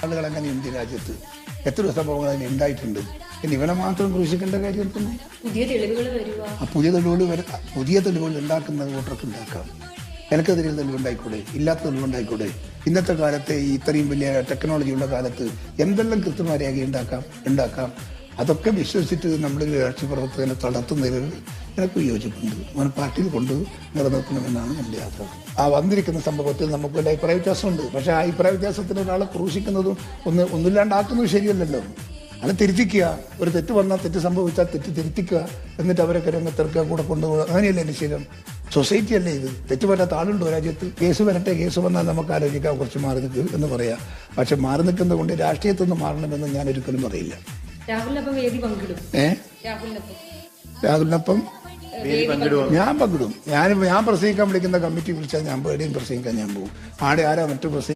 ആളുകൾ അങ്ങനെ ഇന്ത്യ രാജ്യത്ത് എത്ര സംഭവങ്ങൾ അതിന് ഉണ്ടായിട്ടുണ്ട്. പിന്നെ ഇവനെ മാത്രം ക്രൂശിക്കേണ്ട കാര്യം എന്താണ്? പുതിയ തെളിവുകൾ ഉണ്ടാക്കുന്ന വോട്ടർക്ക് ഉണ്ടാക്കാം. എനിക്കെതിരെ തെളിവുണ്ടായിക്കൂടെ? ഇല്ലാത്ത തെളിവുണ്ടായിക്കൂടെ? ഇന്നത്തെ കാലത്തെ ഇത്രയും വലിയ ടെക്നോളജിയുള്ള കാലത്ത് എന്തെല്ലാം കൃത്യമായ രേഖ ഉണ്ടാക്കാം. അതൊക്കെ വിശ്വസിച്ചിട്ട് നമ്മുടെ രാഷ്ട്രീയ പ്രവർത്തകനെ തളർത്തുന്നതിൽ എനിക്ക് യോജിപ്പുണ്ട്. അവൻ പാർട്ടിയിൽ കൊണ്ട് നിലനിർത്തണമെന്നാണ് എൻ്റെ ആഗ്രഹം. ആ വന്നിരിക്കുന്ന സംഭവത്തിൽ നമുക്ക് വലിയ അഭിപ്രായ വ്യത്യാസമുണ്ട്. പക്ഷേ ആ അഭിപ്രായ വ്യത്യാസത്തിന് ഒരാളെ ക്രൂശിക്കുന്നതും ഒന്നുമില്ലാണ്ടാക്കുന്നതും ശരിയല്ലല്ലോ. അത് തിരുത്തിക്കുക. ഒരു തെറ്റ് വന്നാൽ, തെറ്റ് സംഭവിച്ചാൽ തെറ്റ് തിരുത്തിക്കുക, എന്നിട്ട് അവരൊക്കെ രംഗത്തിറക്കുക, കൂടെ കൊണ്ടുപോകുക. അങ്ങനെയല്ലേ എൻ്റെ ശീലം? സൊസൈറ്റി അല്ലേ ഇത്? തെറ്റ് പറ്റാത്ത ആളുണ്ടോ രാജ്യത്ത്? കേസ് വരട്ടെ, കേസ് വന്നാൽ നമുക്ക് ആലോചിക്കാം, കുറച്ച് മാറി നിൽക്കുക എന്ന് പറയാം. പക്ഷെ മാറി നിൽക്കുന്നത് കൊണ്ട് രാഷ്ട്രീയത്തിൽ നിന്ന് മാറണമെന്ന് ഞാൻ ഒരിക്കലും പറയില്ല. രാഹുലിനൊപ്പം ഞാൻ പങ്കിടും. ഞാൻ പ്രസംഗിക്കാൻ വിളിക്കുന്ന കമ്മിറ്റി വിളിച്ചാൽ ഞാൻ എവിടെയും പ്രസംഗിക്കാൻ ഞാൻ പോകും. ആരാ മറ്റു പ്രസംഗിക്കും.